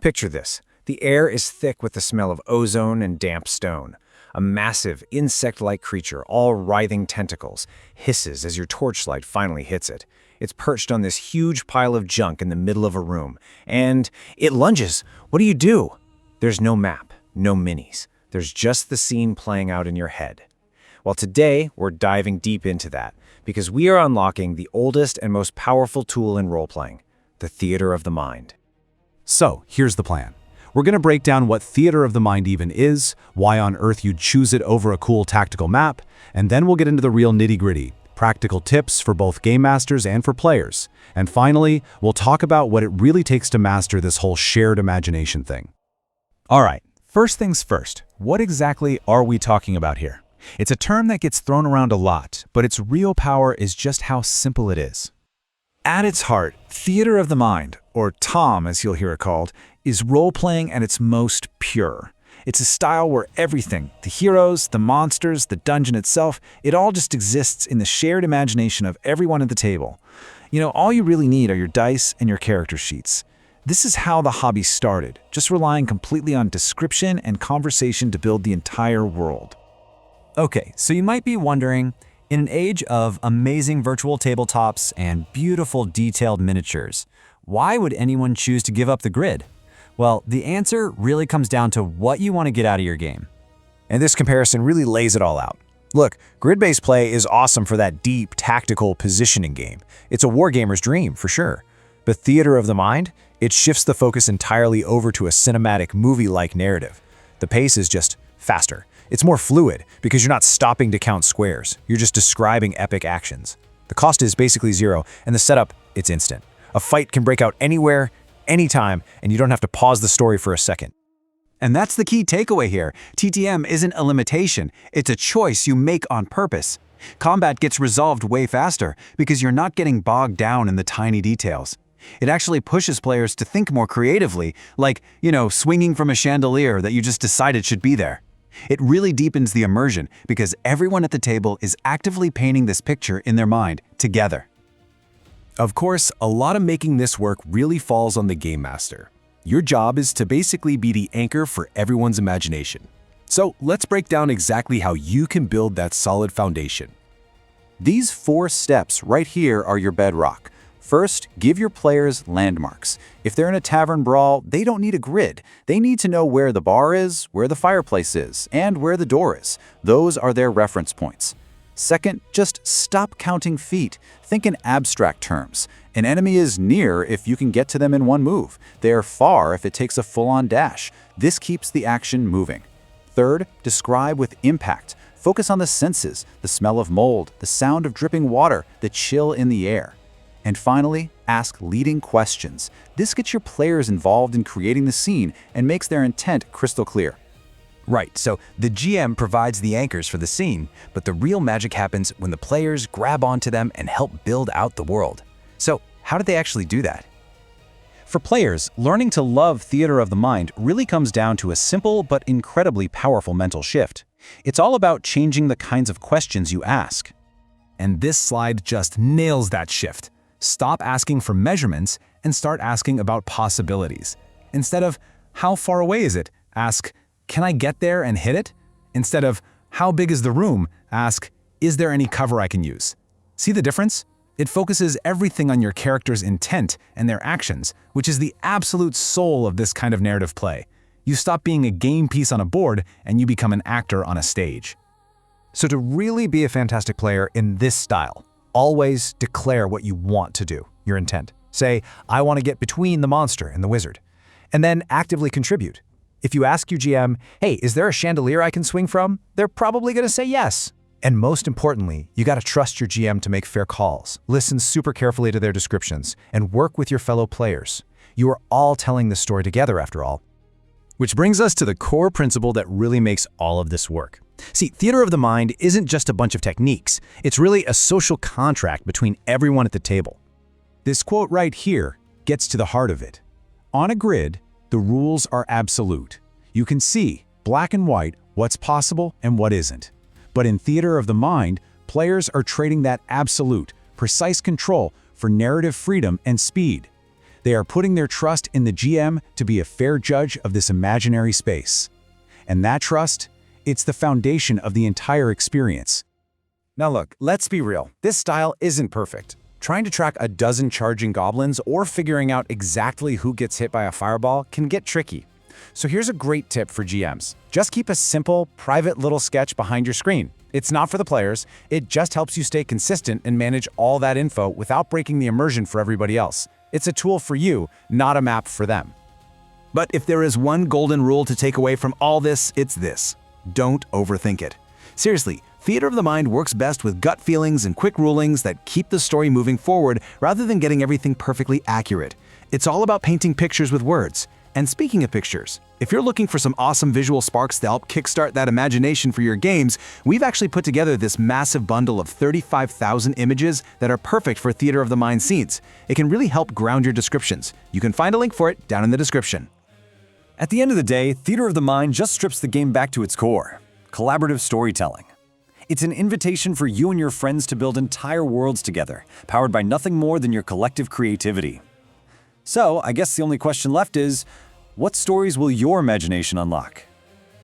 Picture this. The air is thick with the smell of ozone and damp stone. A massive, insect-like creature, all writhing tentacles, hisses as your torchlight finally hits it. It's perched on this huge pile of junk in the middle of a room, and it lunges. What do you do? There's no map, no minis. There's just the scene playing out in your head. Well, today, we're diving deep into that, because we are unlocking the oldest and most powerful tool in role-playing, the theater of the mind. So, here's the plan. We're going to break down what theater of the mind even is, why on earth you'd choose it over a cool tactical map, and then we'll get into the real nitty-gritty, practical tips for both game masters and for players. And finally, we'll talk about what it really takes to master this whole shared imagination thing. All right, first things first, what exactly are we talking about here? It's a term that gets thrown around a lot, but its real power is just how simple it is. At its heart, theater of the mind, or TotM as you'll hear it called, is role-playing at its most pure. It's a style where everything, the heroes, the monsters, the dungeon itself, it all just exists in the shared imagination of everyone at the table. All you really need are your dice and your character sheets. This is how the hobby started, just relying completely on description and conversation to build the entire world. Okay, so you might be wondering, in an age of amazing virtual tabletops and beautiful detailed miniatures, why would anyone choose to give up the grid? Well, the answer really comes down to what you want to get out of your game. And this comparison really lays it all out. Look, grid-based play is awesome for that deep, tactical positioning game. It's a wargamer's dream, for sure. But theater of the mind, it shifts the focus entirely over to a cinematic, movie-like narrative. The pace is just faster. It's more fluid because you're not stopping to count squares. You're just describing epic actions. The cost is basically zero, and the setup, it's instant. A fight can break out anywhere, anytime, and you don't have to pause the story for a second. And that's the key takeaway here. TTM isn't a limitation, it's a choice you make on purpose. Combat gets resolved way faster because you're not getting bogged down in the tiny details. It actually pushes players to think more creatively, like, swinging from a chandelier that you just decided should be there. It really deepens the immersion because everyone at the table is actively painting this picture in their mind together. Of course, a lot of making this work really falls on the game master. Your job is to basically be the anchor for everyone's imagination. So let's break down exactly how you can build that solid foundation. These 4 steps right here are your bedrock. First, give your players landmarks. If they're in a tavern brawl, they don't need a grid. They need to know where the bar is, where the fireplace is, and where the door is. Those are their reference points. Second, just stop counting feet. Think in abstract terms. An enemy is near if you can get to them in one move. They are far if it takes a full-on dash. This keeps the action moving. Third, describe with impact. Focus on the senses, the smell of mold, the sound of dripping water, the chill in the air. And finally, ask leading questions. This gets your players involved in creating the scene and makes their intent crystal clear. Right, so the GM provides the anchors for the scene, but the real magic happens when the players grab onto them and help build out the world. So, how do they actually do that? For players, learning to love theater of the mind really comes down to a simple but incredibly powerful mental shift. It's all about changing the kinds of questions you ask. And this slide just nails that shift. Stop asking for measurements and start asking about possibilities. Instead of, how far away is it? Ask, can I get there and hit it? Instead of, how big is the room? Ask, is there any cover I can use? See the difference? It focuses everything on your character's intent and their actions, which is the absolute soul of this kind of narrative play. You stop being a game piece on a board and you become an actor on a stage. So to really be a fantastic player in this style, always declare what you want to do, your intent. Say, I want to get between the monster and the wizard. And then actively contribute. If you ask your GM, hey, is there a chandelier I can swing from? They're probably going to say yes. And most importantly, you got to trust your GM to make fair calls. Listen super carefully to their descriptions and work with your fellow players. You are all telling the story together after all. Which brings us to the core principle that really makes all of this work. See, theater of the mind isn't just a bunch of techniques. It's really a social contract between everyone at the table. This quote right here gets to the heart of it. On a grid, the rules are absolute. You can see, black and white, what's possible and what isn't. But in theater of the mind, players are trading that absolute, precise control for narrative freedom and speed. They are putting their trust in the GM to be a fair judge of this imaginary space. And that trust, it's the foundation of the entire experience. Now look, let's be real. This style isn't perfect. Trying to track a dozen charging goblins or figuring out exactly who gets hit by a fireball can get tricky. So here's a great tip for GMs. Just keep a simple, private little sketch behind your screen. It's not for the players, it just helps you stay consistent and manage all that info without breaking the immersion for everybody else. It's a tool for you, not a map for them. But if there is one golden rule to take away from all this, it's this: don't overthink it. Seriously, Theater of the Mind works best with gut feelings and quick rulings that keep the story moving forward rather than getting everything perfectly accurate. It's all about painting pictures with words. And speaking of pictures, if you're looking for some awesome visual sparks to help kickstart that imagination for your games, we've actually put together this massive bundle of 35,000 images that are perfect for Theater of the Mind scenes. It can really help ground your descriptions. You can find a link for it down in the description. At the end of the day, Theater of the Mind just strips the game back to its core: collaborative storytelling. It's an invitation for you and your friends to build entire worlds together, powered by nothing more than your collective creativity. So, I guess the only question left is, what stories will your imagination unlock?